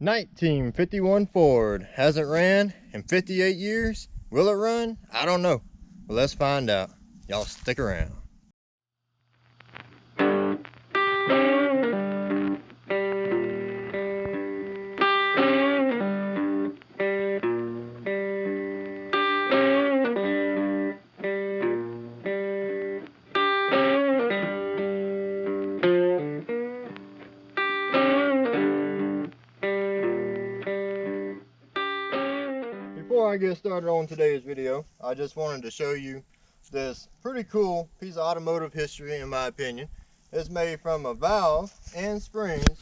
1951 Ford. Hasn't ran in 58 years. Will it run? I don't know. Well, let's find out. Y'all stick around. Before I get started on today's video, I just wanted to show you this pretty cool piece of automotive history, in my opinion. It's made from a valve and springs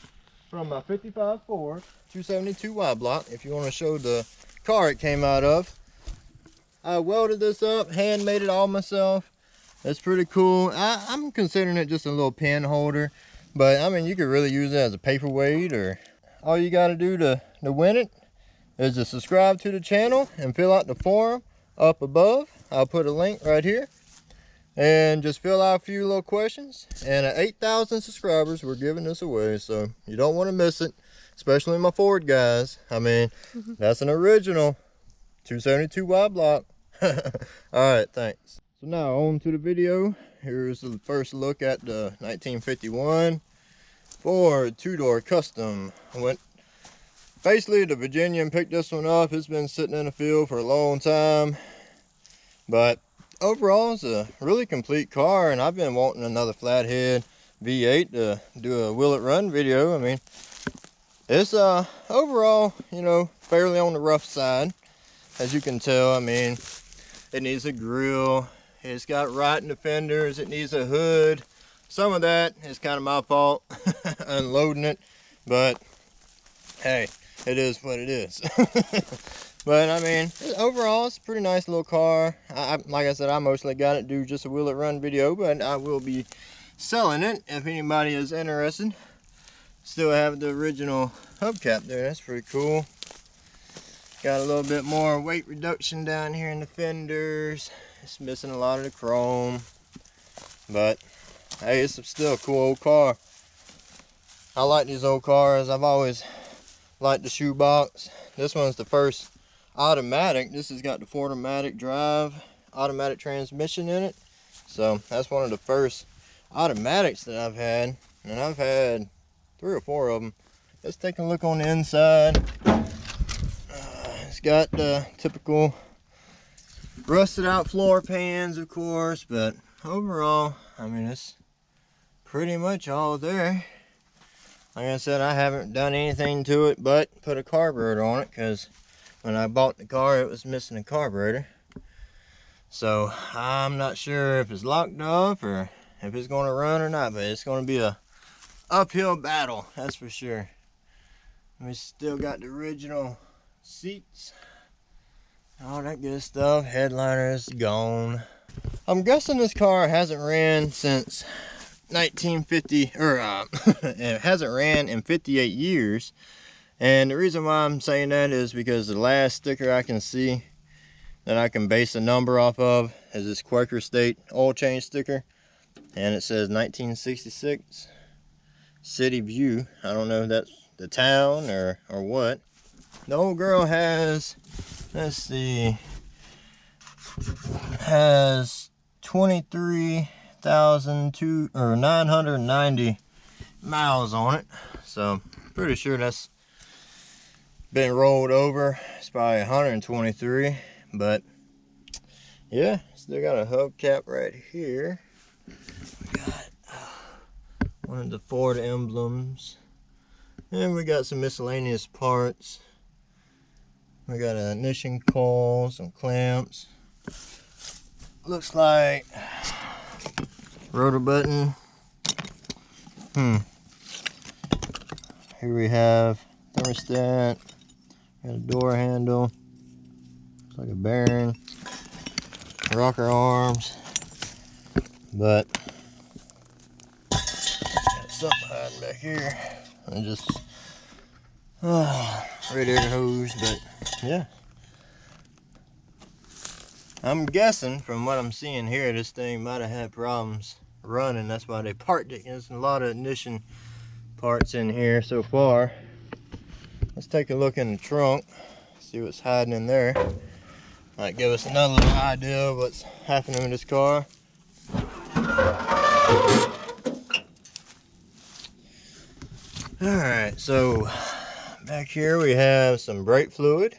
from a 55 Ford 272 Y block. If you want to show the car it came out of, I welded this up, hand made it all myself. It's pretty cool. I'm considering it just a little pen holder, but I mean, you could really use it as a paperweight. Or all you got to do to win it is to subscribe to the channel and fill out the form up above. I'll put a link right here, and just fill out a few little questions. And at 8,000 subscribers, we're giving this away, so you don't want to miss it, especially my Ford guys. I mean, that's an original 272 Y block. All right, thanks. So now on to the video. Here's the first look at the 1951 Ford two-door custom. I went basically to Virginia and picked this one up. It's been sitting in the field for a long time, but overall it's a really complete car, and I've been wanting another Flathead V8 to do a will it run video. I mean, it's overall, you know, fairly on the rough side, as you can tell. I mean, it needs a grill, it's got rotting the fenders, it needs a hood. Some of that is kind of my fault, unloading it, but hey, it is what it is. But I mean, overall it's a pretty nice little car. Like I said, I mostly got it to do just a will it run video, but I will be selling it if anybody is interested. Still have the original hubcap there. That's pretty cool. Got a little bit more weight reduction down here in the fenders. It's missing a lot of the chrome, but hey, it's still a cool old car. I like these old cars. I've always liked the shoebox. This one's the first automatic. This has got the Ford-O-Matic drive, automatic transmission in it. So that's one of the first automatics that I've had, and I've had 3 or 4 of them. Let's take a look on the inside. It's got the typical rusted out floor pans, of course, but overall, I mean, it's pretty much all there. Like I said, I haven't done anything to it but put a carburetor on it, because when I bought the car, it was missing a carburetor. So I'm not sure if it's locked up or if it's going to run or not, but it's going to be a uphill battle, that's for sure. We still got the original seats, all that good stuff. Headliner is gone. I'm guessing this car hasn't ran since 1950, or it hasn't ran in 58 years. And the reason why I'm saying that is because the last sticker I can see that I can base a number off of is this Quaker State oil change sticker, and it says 1966 City View. I don't know if that's the town or what. The old girl has, let's see, has 23,990 miles on it. So pretty sure that's been rolled over. It's probably 123, but yeah, still got a hubcap right here. We got one of the Ford emblems, and we got some miscellaneous parts. We got an ignition coil, some clamps. Looks like rotor button. Here we have thermostat. Got a door handle. Looks like a bearing. Rocker arms. But got something hiding back here. And just radiator hose, but yeah. I'm guessing from what I'm seeing here, this thing might have had problems running. That's why they parked it. There's a lot of ignition parts in here so far. Let's take a look in the trunk, see what's hiding in there. Might give us another little idea of what's happening with this car. Alright, so back here we have some brake fluid,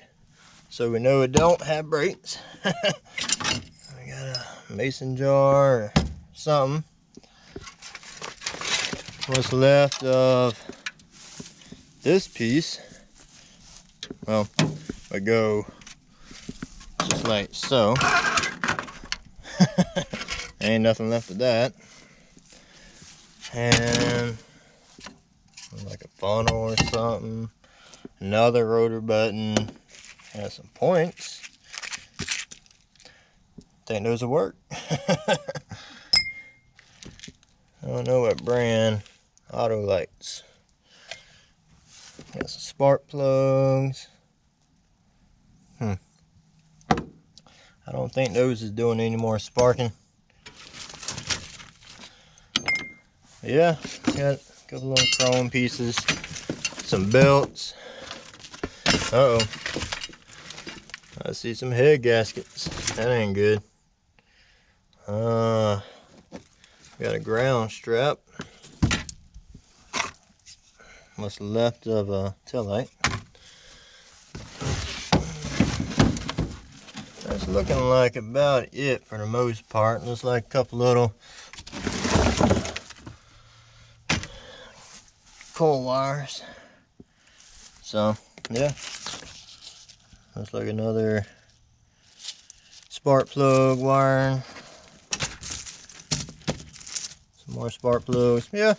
so we know it don't have brakes. We got a mason jar or something. What's left of this piece, well, we go just like so. Ain't nothing left of that. And like a funnel or something. Another rotor button. Has some points. Think those will work. I don't know what brand. Auto lights. Got some spark plugs. I don't think those is doing any more sparking. Yeah, got a couple little chrome pieces, some belts. Uh-oh. I see some head gaskets. That ain't good. Got a ground strap. What's left of a taillight. That's looking like about it for the most part. Looks like a couple little coil wires. So yeah, looks like another spark plug wiring. Some more spark plugs. Yeah,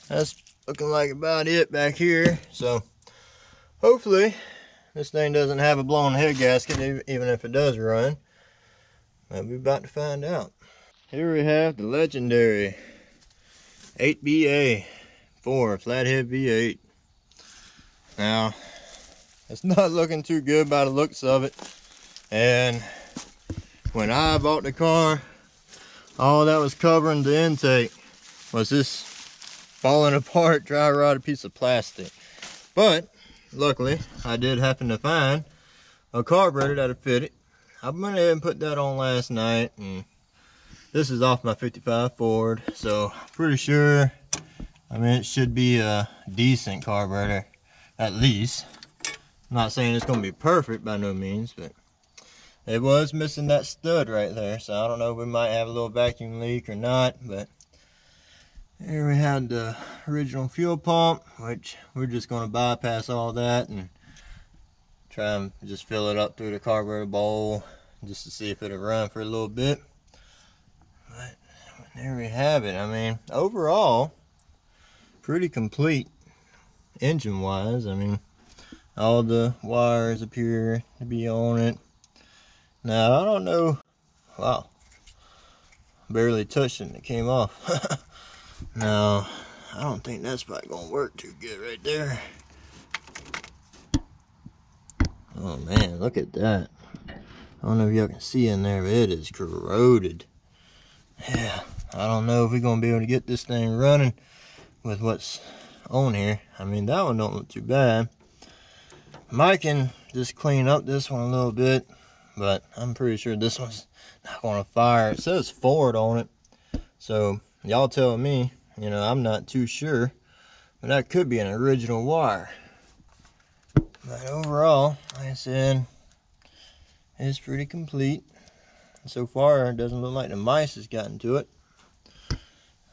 that's looking like about it back here. So hopefully this thing doesn't have a blown head gasket, even if it does run. But we're about to find out. Here we have the legendary 8BA4 Flathead V8. Now, it's not looking too good by the looks of it. And when I bought the car, all that was covering the intake was this falling apart dry rotted piece of plastic. But luckily, I did happen to find a carburetor that'll fit it. I went ahead and put that on last night, and this is off my 55 Ford, so pretty sure, I mean, it should be a decent carburetor, at least. I'm not saying it's gonna be perfect by no means, but it was missing that stud right there, so I don't know if we might have a little vacuum leak or not. But here we had the original fuel pump, which we're just going to bypass all that and try and just fill it up through the carburetor bowl just to see if it'll run for a little bit. But there we have it. I mean, overall, pretty complete engine wise. I mean, all the wires appear to be on it. Now, I don't know. Wow, barely touched it and it came off. Now, I don't think that's probably gonna work too good right there. Oh man, look at that. I don't know if y'all can see in there, but it is corroded. Yeah, I don't know if we're gonna be able to get this thing running with what's on here. I mean, that one don't look too bad. Mike can just clean up this one a little bit, but I'm pretty sure this one's not gonna fire. It says Ford on it, so y'all tell me. You know, I'm not too sure, but that could be an original wire. But overall, like I said, it's pretty complete. So far, it doesn't look like the mice has gotten to it.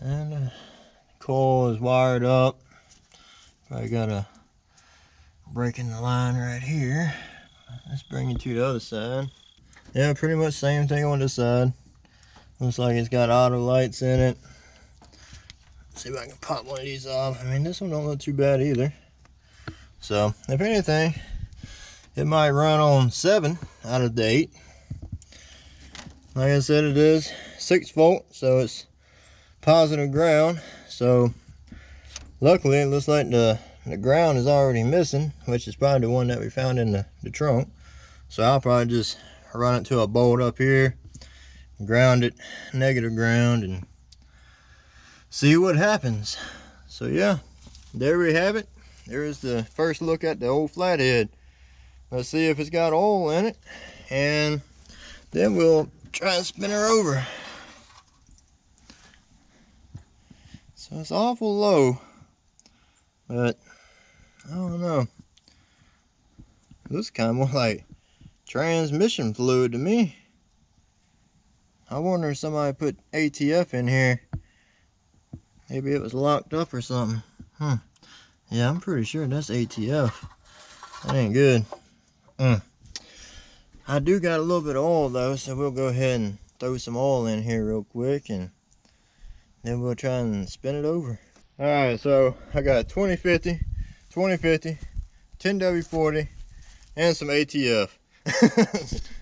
And the coil is wired up. Probably got a break in the line right here. Let's bring it to the other side. Yeah, pretty much same thing on this side. Looks like it's got auto lights in it. See if I can pop one of these off. I mean, this one don't look too bad either. So, if anything, it might run on 7 out of the 8. Like I said, it is 6 volt, so it's positive ground. So, luckily, it looks like the ground is already missing, which is probably the one that we found in the trunk. So, I'll probably just run it to a bolt up here, ground it, negative ground, and see what happens. So yeah, there we have it. there's the first look at the old Flathead. Let's see if it's got oil in it, and then we'll try and spin her over. So it's awful low, but I don't know. It looks kind of more like transmission fluid to me. I wonder if somebody put ATF in here. Maybe it was locked up or something. Yeah, I'm pretty sure that's ATF. That ain't good. I do got a little bit of oil though, so we'll go ahead and throw some oil in here real quick, and then we'll try and spin it over. Alright, so I got 2050, 2050, 10W40, and some ATF.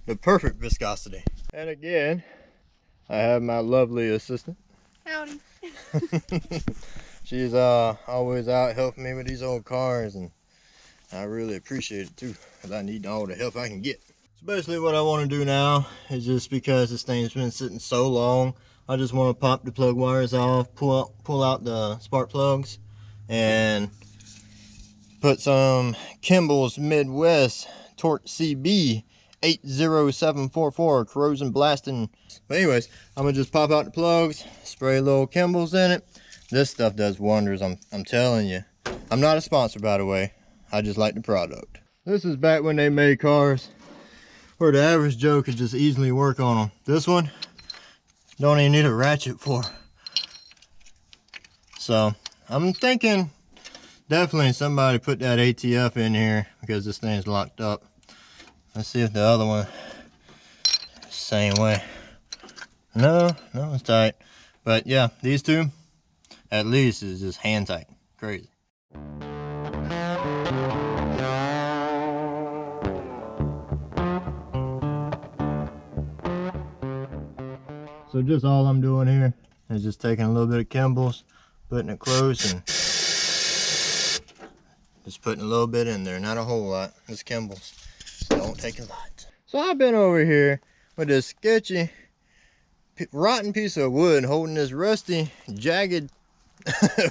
The perfect viscosity. And again, I have my lovely assistant. Howdy. She's always out helping me with these old cars, and I really appreciate it too, because I need all the help I can get. So basically what I want to do now is, just because this thing's been sitting so long, I just want to pop the plug wires off, pull out the spark plugs, and put some Kimball's Midwest Torque CB 80744 corrosion blasting. But anyways, I'm gonna just pop out the plugs, spray a little Kimball's in it. This stuff does wonders, I'm telling you. I'm not a sponsor, by the way. I just like the product. This is back when they made cars where the average Joe could just easily work on them. This one, don't even need a ratchet for. So I'm thinking definitely somebody put that ATF in here, because this thing's locked up. Let's see if the other one, same way. No, it's tight. But yeah, these two at least is just hand tight. Crazy. So just all I'm doing here is just taking a little bit of Kimball's, putting it close, and just putting a little bit in there, not a whole lot. It's Kimball's, so don't take a lot. So I've been over here with this sketchy, rotten piece of wood holding this rusty, jagged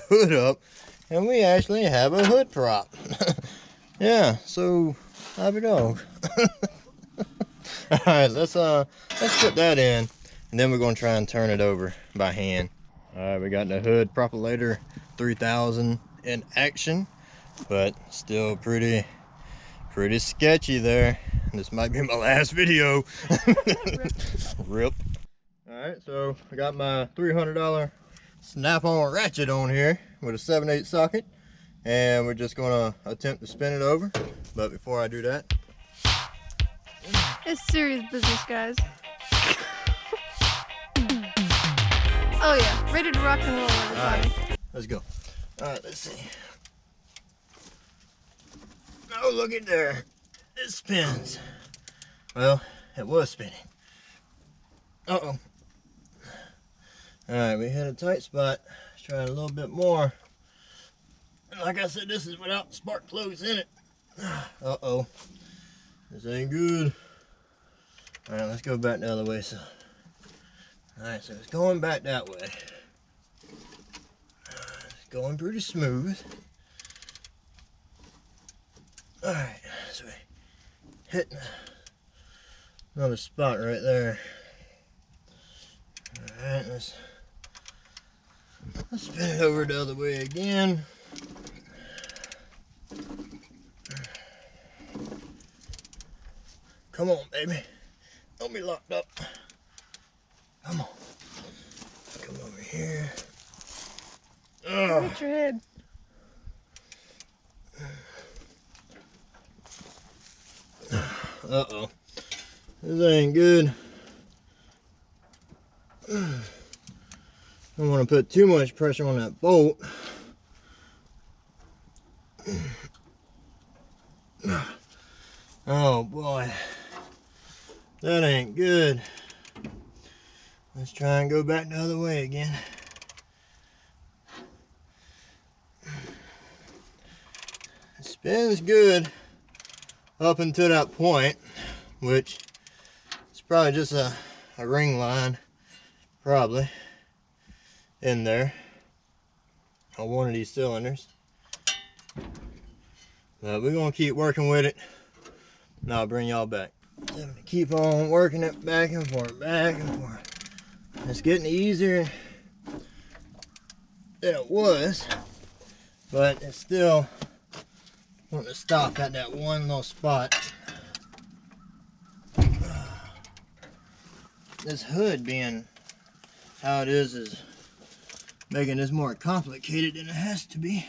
hood up, and we actually have a hood prop. Yeah, so happy dog. All right, let's put that in, and then we're gonna try and turn it over by hand. All right, we got the hood Propulator 3000 in action, but still pretty sketchy there. This might be my last video. Rip. All right, so I got my $300 snap-on ratchet on here with a 7/8 socket, and we're just gonna attempt to spin it over. But before I do that, It's serious business, guys. Oh yeah, ready to rock and roll, everybody. all right, let's go. All right, let's see. Oh, look at there. It spins. Well, it was spinning. Uh-oh. All right, we hit a tight spot. Let's try it a little bit more. And like I said, this is without spark plugs in it. Uh-oh. This ain't good. All right, let's go back the other way. So, all right, so it's going back that way. It's going pretty smooth. All right, so we hit another spot right there. All right, let's spin it over the other way again. Come on, baby. Don't be locked up. Come on. Come over here. Hit your head. Uh-oh. This ain't good. I don't want to put too much pressure on that bolt. Oh boy. That ain't good. Let's try and go back the other way again. It spins good up until that point, which is probably just a ring line, probably, in there on one of these cylinders. But we're gonna keep working with it, and I'll bring y'all back. I'm gonna keep on working it back and forth, back and forth. It's getting easier than it was, but it's still wanting to stop at that one little spot. This hood being how it is making this more complicated than it has to be.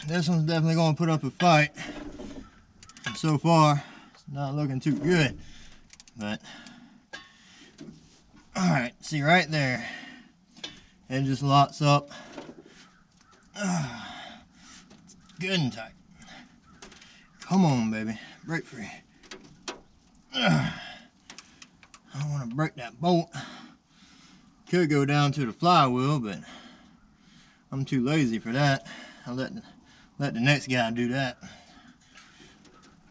This one's definitely going to put up a fight. And so far, it's not looking too good. But, alright, see right there, it just locks up. It's good and tight. Come on, baby, break free. I don't want to break that bolt. Could go down to the flywheel, but I'm too lazy for that. I'll let the next guy do that.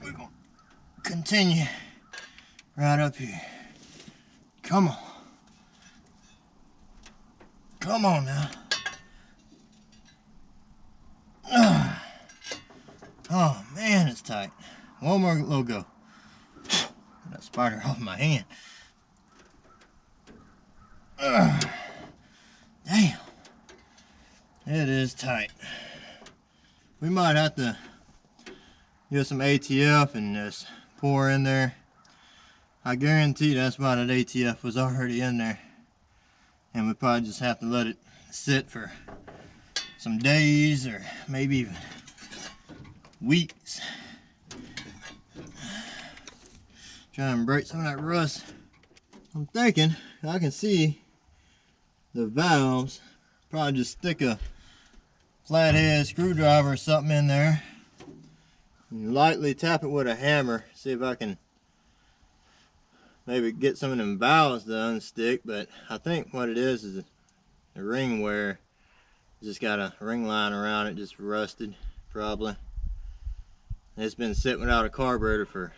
We're gonna continue right up here. Come on. Come on now. Oh man, it's tight. One more little go. That spider off my hand. Damn. It is tight. We might have to get some ATF and just pour in there. I guarantee that's why that ATF was already in there. And we probably just have to let it sit for some days or maybe even weeks. Try and break some of that rust. I'm thinking I can see the valves. Probably just stick a flathead screwdriver or something in there and lightly tap it with a hammer. See if I can maybe get some of them valves to unstick. But I think what it is the ring wear. Just got a ring line around it, just rusted probably. It's been sitting without a carburetor for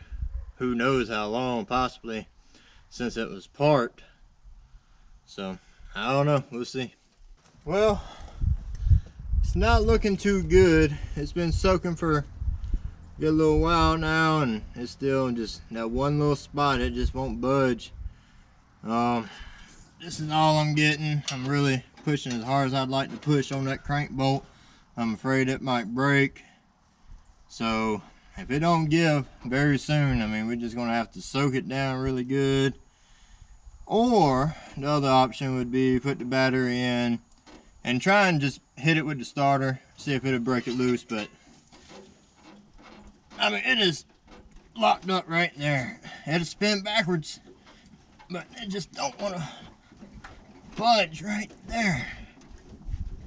who knows how long, possibly since it was parked. So I don't know, we'll see. Well, it's not looking too good. It's been soaking for a good little while now, and it's still just that one little spot. It just won't budge. This is all I'm getting. I'm really pushing as hard as I'd like to push on that crank bolt. I'm afraid it might break. So if it don't give very soon, I mean, we're just gonna have to soak it down really good. Or the other option would be put the battery in and try and just hit it with the starter, see if it'll break it loose. But I mean, it is locked up right there. It'll spin backwards, but it just don't want to budge right there.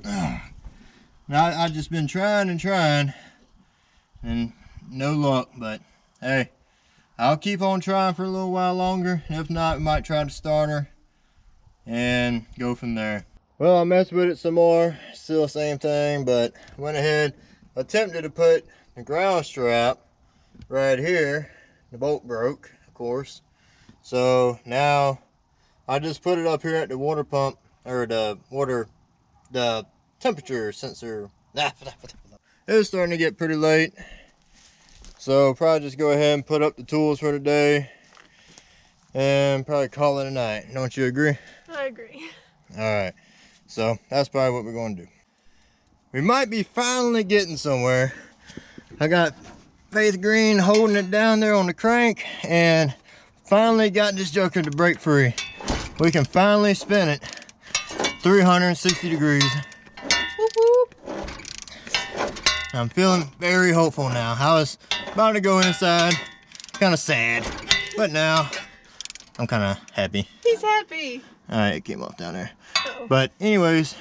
Now I've just been trying and no luck. But hey, I'll keep on trying for a little while longer. If not, we might try the starter and go from there. Well, I messed with it some more. Still the same thing, but went ahead, attempted to put the ground strap right here. The bolt broke, of course. So now I just put it up here at the water pump, or the temperature sensor. It's starting to get pretty late. So probably just go ahead and put up the tools for today and probably call it a night. Don't you agree? I agree. Alright, so that's probably what we're going to do. We might be finally getting somewhere. I got Faith Green holding it down there on the crank, and finally got this joker to break free. We can finally spin it 360 degrees. Whoop, whoop. I'm feeling very hopeful now. I was about to go inside, kind of sad, but now I'm kind of happy. He's happy. Alright, it came off down there. Uh-oh. But anyways,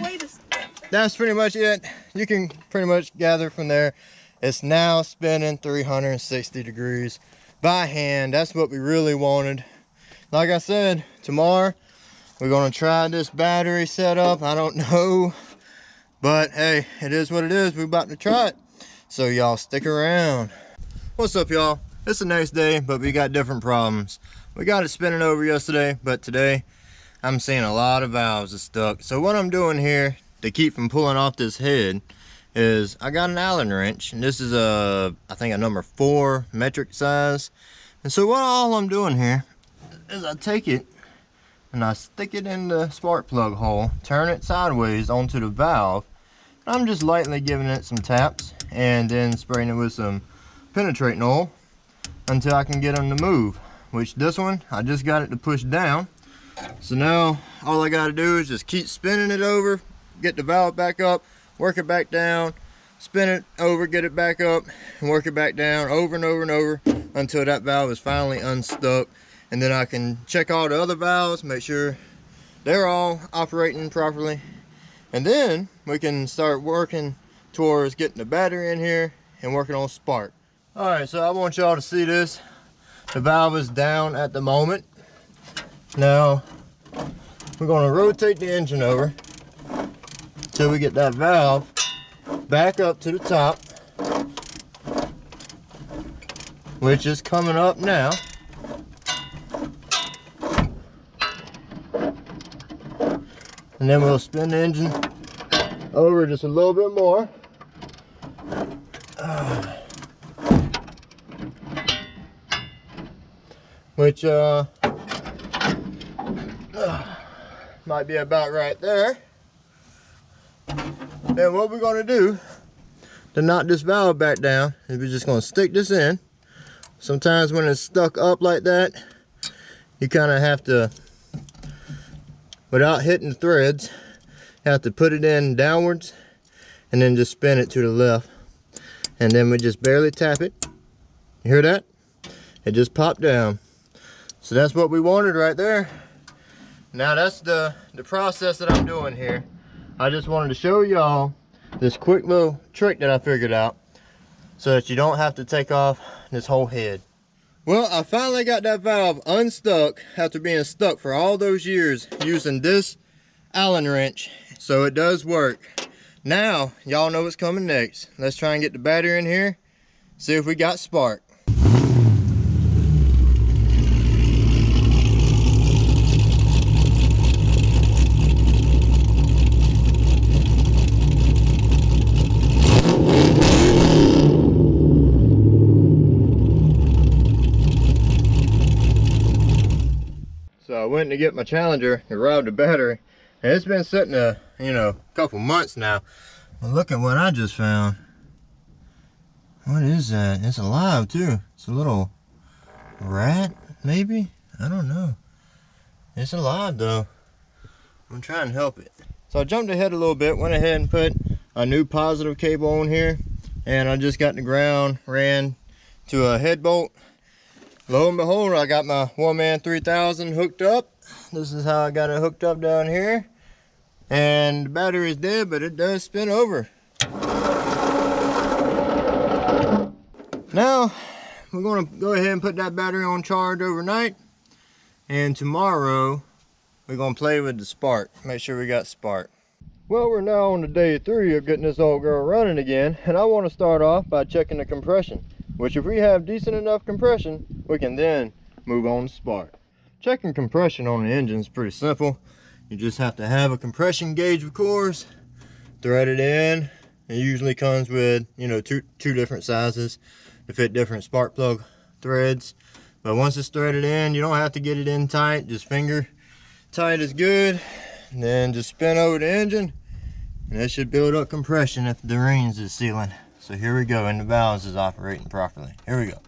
Wait a second. that's pretty much it. You can pretty much gather from there. It's now spinning 360 degrees by hand. That's what we really wanted. Like I said, tomorrow we're gonna try this battery setup. I don't know, but hey, it is what it is. We're about to try it, so y'all stick around. What's up, y'all? It's the next day, but we got different problems. We got it spinning over yesterday, but today I'm seeing a lot of valves are stuck. So what I'm doing here to keep from pulling off this head is I got an Allen wrench, and this is I think a number 4 metric size. And so all I'm doing here is I take it and I stick it in the spark plug hole, turn it sideways onto the valve. I'm just lightly giving it some taps and then spraying it with some penetrating oil until I can get them to move. Which this one, I just got it to push down. So now all I got to do is just keep spinning it over, get the valve back up, work it back down, spin it over, get it back up, and work it back down over and over and over until that valve is finally unstuck. And then I can check all the other valves, make sure they're all operating properly. And then we can start working towards getting the battery in here and working on spark. All right, so I want y'all to see this. The valve is down at the moment. Now, we're gonna rotate the engine over until we get that valve back up to the top, which is coming up now. And then we'll spin the engine over just a little bit more. Which might be about right there. And what we're going to do to knock this valve back down is we're just going to stick this in. Sometimes when it's stuck up like that, you kind of have to, without hitting the threads, you have to put it in downwards and then just spin it to the left. And then we just barely tap it. You hear that? It just popped down. So that's what we wanted right there. Now that's the process that I'm doing here. I just wanted to show y'all this quick little trick that I figured out so that you don't have to take off this whole head. Well, I finally got that valve unstuck after being stuck for all those years using this Allen wrench. So it does work. Now, y'all know what's coming next. Let's try and get the battery in here, see if we got spark. So I went to get my Challenger to rob the battery, and it's been sitting a couple months now. But look at what I just found. What is that? It's alive too. It's a little rat, maybe? I don't know. It's alive though. I'm trying to help it. So I jumped ahead a little bit, went ahead and put a new positive cable on here, and I just got the ground ran to a head bolt. Lo and behold, I got my One-Man 3000 hooked up. This is how I got it hooked up down here. And the battery is dead, but it does spin over. Now, we're gonna go ahead and put that battery on charge overnight. And tomorrow, we're gonna play with the spark. Make sure we got spark. Well, we're now on to day 3 of getting this old girl running again. And I wanna start off by checking the compression. Which if we have decent enough compression, we can then move on to spark. Checking compression on the engine is pretty simple. You just have to have a compression gauge, of course, thread it in. It usually comes with, two different sizes to fit different spark plug threads. But once it's threaded in, you don't have to get it in tight, just finger tight is good. And then just spin over the engine, and that should build up compression if the rings is sealing. So here we go, and the valves is operating properly. Here we go.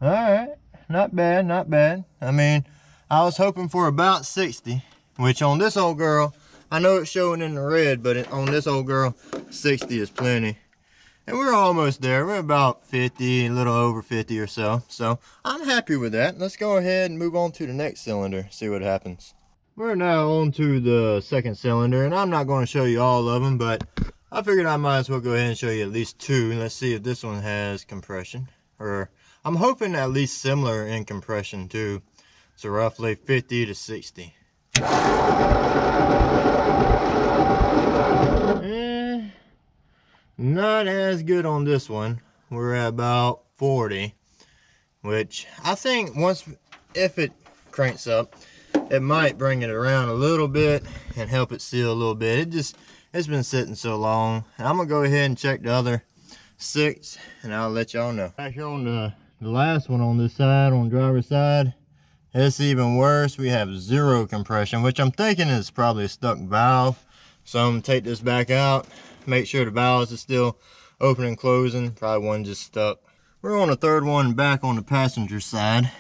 All right, not bad, not bad. I mean, I was hoping for about 60, which on this old girl, I know it's showing in the red, but on this old girl, 60 is plenty. And we're almost there. We're about 50, a little over 50 or so. So I'm happy with that. Let's go ahead and move on to the next cylinder, see what happens. We're now on to the second cylinder, and I'm not going to show you all of them, but I figured I might as well go ahead and show you at least 2. Let's see if this one has compression. Or I'm hoping at least similar in compression too. So roughly 50 to 60. Not as good on this one. We're at about 40. which I think if it cranks up, it might bring it around a little bit and help it seal a little bit. It's been sitting so long. And I'm gonna go ahead and check the other 6 and I'll let y'all know. Back here on the last one on this side, on the driver's side, it's even worse. We have 0 compression, which I'm thinking is probably a stuck valve. So I'm gonna take this back out, make sure the valves are still open and closing. Probably one just stuck. We're on the 3rd one back on the passenger side.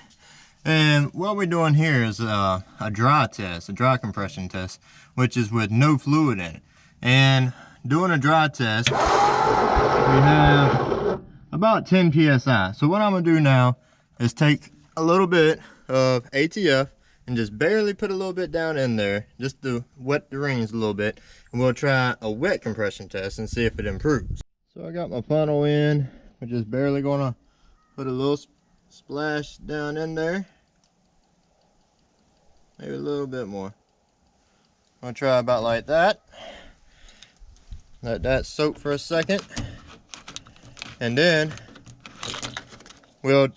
And what we're doing here is a dry test, a dry compression test, which is with no fluid in it. And doing a dry test, we have about 10 psi. So what I'm gonna do now is take a little bit of ATF and just barely put a little bit down in there, just to wet the rings a little bit. And we'll try a wet compression test and see if it improves. So I got my funnel in. We're just barely gonna put a little splash down in there. Maybe a little bit more. I'm gonna try about like that. Let that soak for a second. And then we'll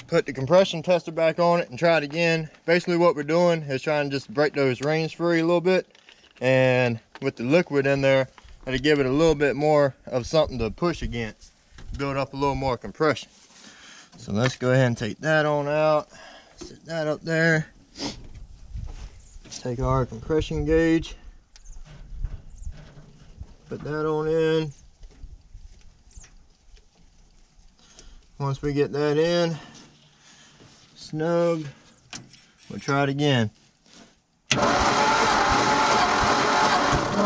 put the compression tester back on it and try it again. Basically what we're doing is trying to just break those rings free a little bit. And with the liquid in there, it'll give it a little bit more of something to push against. Build up a little more compression. So let's go ahead and take that on out. Set that up there. Take our compression gauge. Put that on in. Once we get that in, snug, we'll try it again.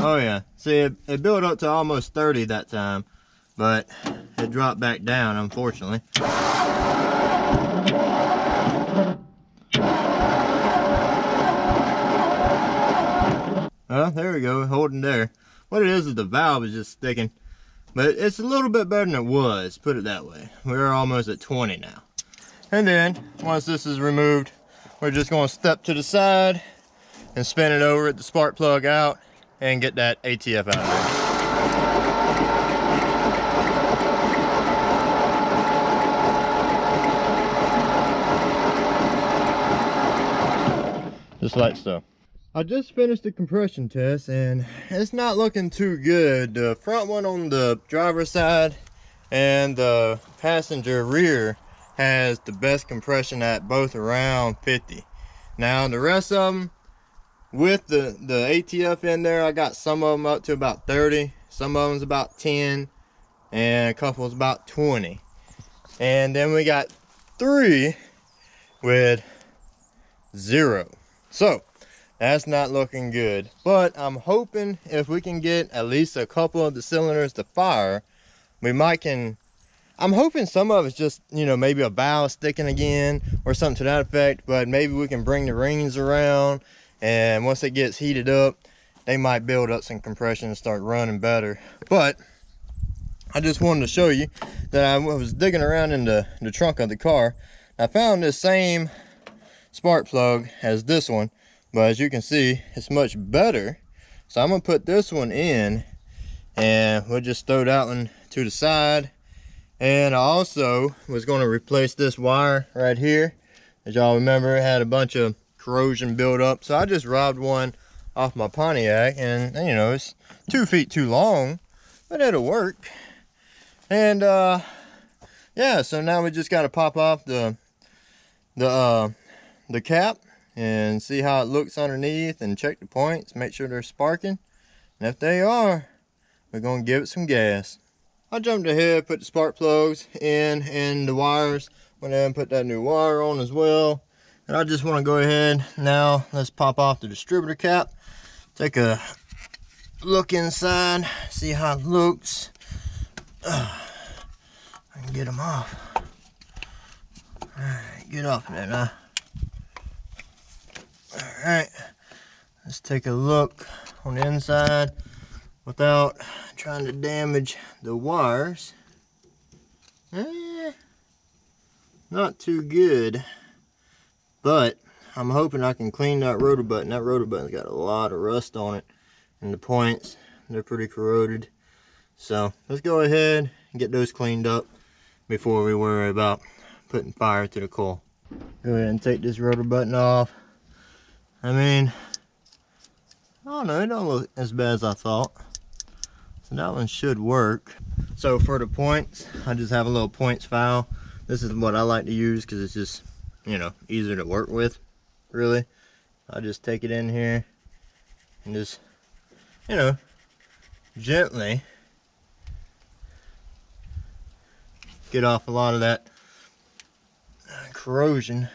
Oh yeah, see it built up to almost 30 that time, but it dropped back down, unfortunately. Oh, there we go, holding there. What it is the valve is just sticking, but it's a little bit better than it was, put it that way. We're almost at 20 now. And then, once this is removed, we're just gonna step to the side and spin it over at the spark plug out and get that ATF out of there. Just like so. I just finished the compression test and it's not looking too good. The front one on the driver's side and the passenger rear has the best compression at both around 50. Now the rest of them, with the ATF in there, I got some of them up to about 30, some of them's about 10, and a couple is about 20. And then we got 3 with 0. So that's not looking good, but I'm hoping if we can get at least a couple of the cylinders to fire, I'm hoping some of it's just, you know, maybe a valve sticking again or something to that effect, but maybe we can bring the rings around, and once it gets heated up, they might build up some compression and start running better. But I just wanted to show you that I was digging around in the trunk of the car. I found this same spark plug as this one, but as you can see, it's much better. So I'm gonna put this one in and we'll just throw that one to the side. And I also was gonna replace this wire right here. As y'all remember, it had a bunch of corrosion built up. So I just robbed one off my Pontiac, and you know, it's 2 feet too long, but it'll work. And yeah, so now we just gotta pop off the cap and see how it looks underneath and check the points, make sure they're sparking. And if they are, we're gonna give it some gas. I jumped ahead, put the spark plugs in and the wires, went ahead and put that new wire on as well. And I just want to go ahead now, let's pop off the distributor cap, take a look inside, see how it looks. I can get them off. Alright, get off there now. Alright, let's take a look on the inside without trying to damage the wires. Not too good, but I'm hoping I can clean that rotor button. That rotor button's got a lot of rust on it, and the points, they're pretty corroded. So let's go ahead and get those cleaned up before we worry about putting fire to the coil. Go ahead and take this rotor button off. I mean, I don't know, it don't look as bad as I thought. So that one should work. So for the points, I just have a little points file. This is what I like to use because it's just, you know, easier to work with, really. I'll just take it in here and just, you know, gently get off a lot of that corrosion.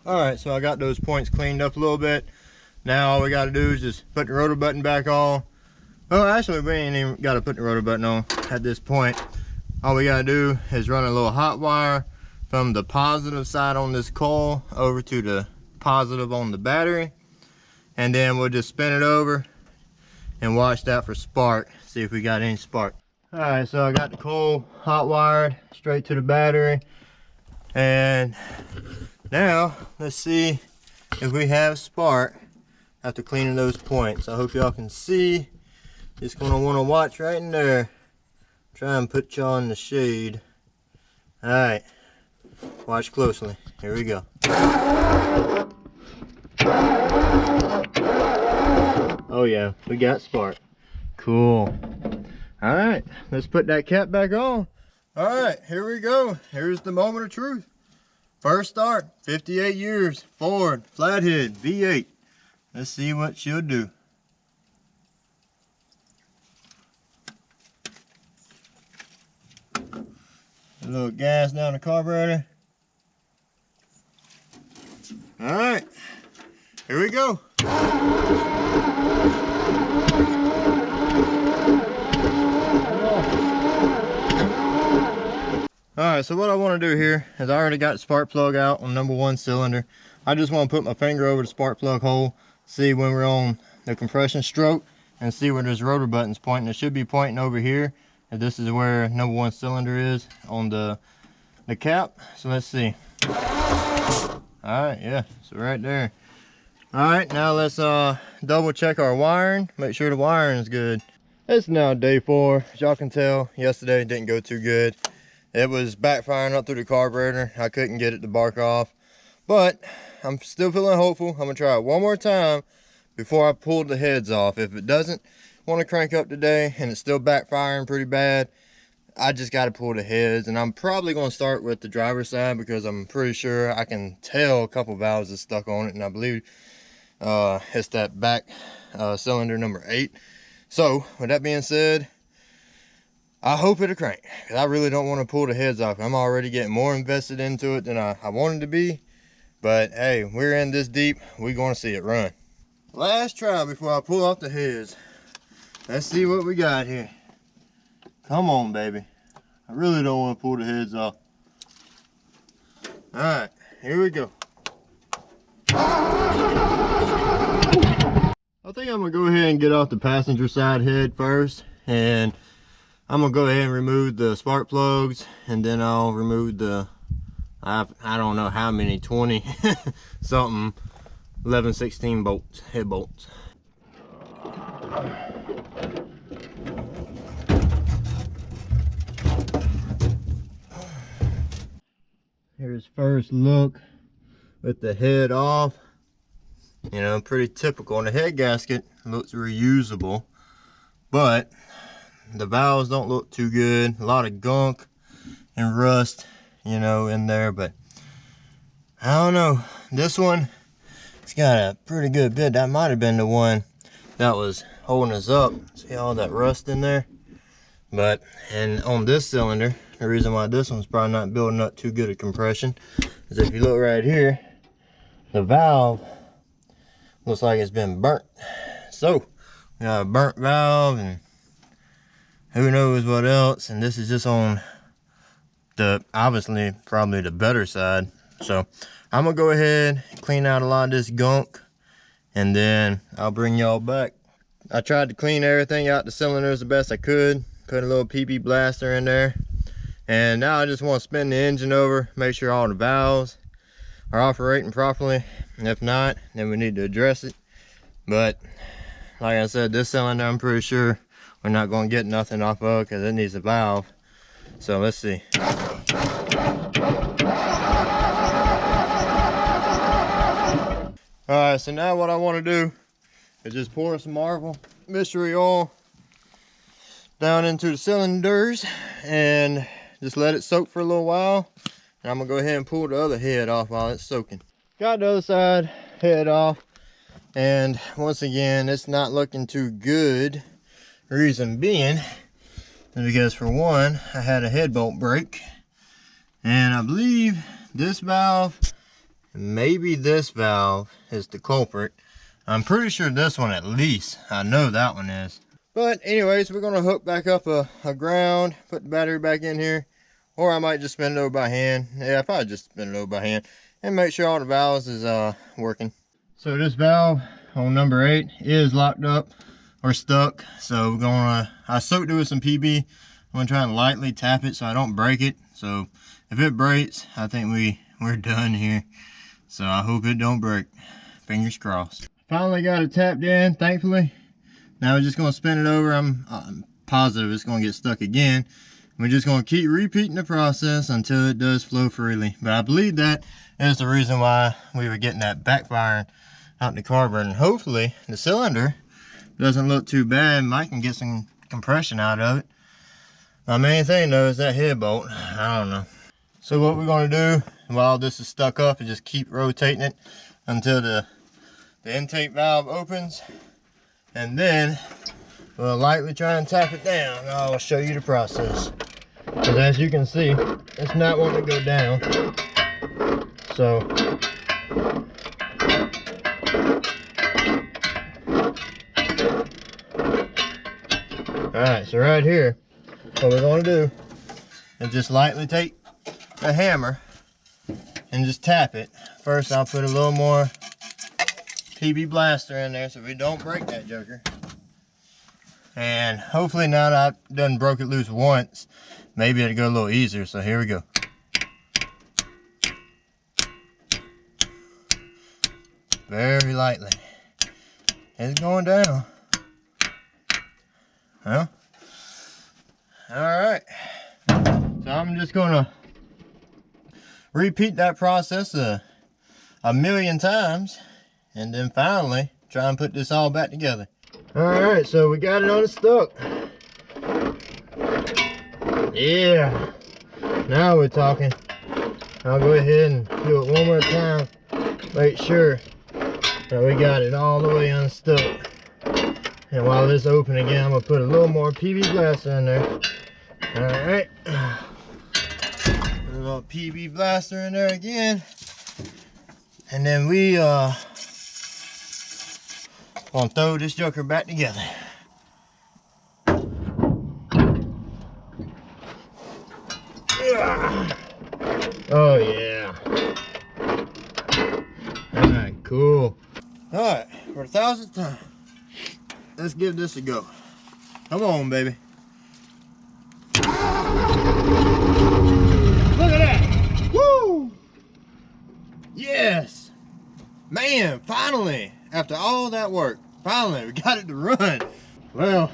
Alright, so I got those points cleaned up a little bit. Now all we got to do is just put the rotor button back on. Well, actually we ain't even got to put the rotor button on at this point. All we got to do is run a little hot wire from the positive side on this coil over to the positive on the battery. And then we'll just spin it over and watch that for spark. See if we got any spark. Alright, so I got the coil hot wired straight to the battery. And now let's see if we have spark after cleaning those points. I hope y'all can see. Just gonna want to watch right in there. Try and put y'all in the shade. Alright, watch closely. Here we go. Oh yeah, we got spark. Cool. Alright, let's put that cap back on. Alright, here we go. Here's the moment of truth. First start, 58 years, Ford, Flathead, V8. Let's see what she'll do. A little gas down the carburetor. Alright, here we go. Alright, so what I want to do here is I already got the spark plug out on #1 cylinder. I just want to put my finger over the spark plug hole, see when we're on the compression stroke, and see where this rotor button's pointing. It should be pointing over here, and this is where #1 cylinder is on the cap. So let's see. Alright, yeah, so right there. Alright, now let's double check our wiring, make sure the wiring is good. It's now day 4. As y'all can tell, yesterday didn't go too good. It was backfiring up through the carburetor. I couldn't get it to bark off. But I'm still feeling hopeful. I'm going to try it one more time before I pull the heads off. If it doesn't want to crank up today and it's still backfiring pretty bad, I just got to pull the heads. And I'm probably going to start with the driver's side because I'm pretty sure I can tell a couple valves is stuck on it. And I believe it's that back cylinder number 8. So with that being said, I hope it'll crank, because I really don't want to pull the heads off. I'm already getting more invested into it than I wanted to be. But hey, we're in this deep, we're going to see it run. Last try before I pull off the heads. Let's see what we got here. Come on, baby. I really don't want to pull the heads off. Alright, here we go. I think I'm going to go ahead and get off the passenger side head first. And I'm gonna go ahead and remove the spark plugs, and then I'll remove the, I don't know how many, 20 something 11/16 bolts, head bolts. Here's first look with the head off. You know, pretty typical. And the head gasket looks reusable, but the valves don't look too good. A lot of gunk and rust, you know, in there. But I don't know. This one, it's got a pretty good bit. That might have been the one that was holding us up. See all that rust in there? But, and on this cylinder, the reason why this one's probably not building up too good a compression is if you look right here, the valve looks like it's been burnt. So, we got a burnt valve and who knows what else. And this is just on the, obviously, probably the better side. So, I'm gonna go ahead and clean out a lot of this gunk, and then I'll bring y'all back. I tried to clean everything out the cylinders the best I could. Put a little PP blaster in there. And now I just want to spin the engine over, make sure all the valves are operating properly. If not, then we need to address it. But like I said, this cylinder I'm pretty sure we're not going to get nothing off of because it needs a valve. So let's see. Alright, so now what I want to do is just pour some Marvel mystery oil down into the cylinders and just let it soak for a little while. And I'm going to go ahead and pull the other head off while it's soaking. Got the other side head off. And once again, it's not looking too good. Reason being is because, for one, I had a head bolt break. And I believe this valve, maybe this valve, is the culprit. I'm pretty sure this one at least. I know that one is. But anyways, we're going to hook back up a ground, put the battery back in here. Or I might just spin it over by hand. Yeah, I'll probably just spin it over by hand. And make sure all the valves is working. So this valve on number 8 is locked up or stuck. So we're gonna, I soaked it with some PB. I'm gonna try and lightly tap it so I don't break it. So if it breaks, I think we're done here. So I hope it don't break. Fingers crossed. Finally got it tapped in, thankfully. Now we're just gonna spin it over. I'm positive it's gonna get stuck again. We're just gonna keep repeating the process until it does flow freely. But I believe that is the reason why we were getting that backfiring out in the carburetor. And hopefully the cylinder doesn't look too bad. Mike can get some compression out of it. My main thing though is that head bolt. I don't know. So what we're going to do while this is stuck up is just keep rotating it until the intake valve opens, and then we'll lightly try and tap it down. I'll show you the process, because as you can see, it's not wanting to go down. So alright, so right here, what we're going to do is just lightly take a hammer and just tap it. First, I'll put a little more PB blaster in there so we don't break that joker. And hopefully now that I've done broke it loose once, maybe it'll go a little easier. So here we go. Very lightly. It's going down. Well, alright. So I'm just gonna repeat that process a million times, and then finally try and put this all back together. Alright, so we got it on the stuck. Yeah, now we're talking. I'll go ahead and do it one more time. Make sure that we got it all the way unstuck. And while this open again, I'm gonna put a little more PB blaster in there. Alright. Put a little PB blaster in there again. And then we gonna throw this joker back together. Oh yeah. Alright, cool. Alright, for the 1000th time, let's give this a go. Come on, baby. Look at that! Woo! Yes! Man, finally! After all that work, finally we got it to run. Well,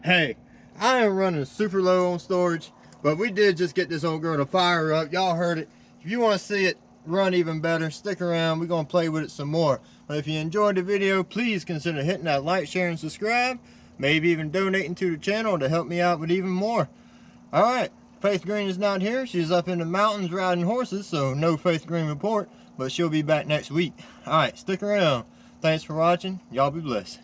hey, I am running super low on storage, but we did just get this old girl to fire up. Y'all heard it. If you want to see it run even better, stick around. We're going to play with it some more. But if you enjoyed the video, please consider hitting that like, share, and subscribe. Maybe even donating to the channel to help me out with even more. Alright, Faith Green is not here. She's up in the mountains riding horses, so no Faith Green report. But she'll be back next week. Alright, stick around. Thanks for watching. Y'all be blessed.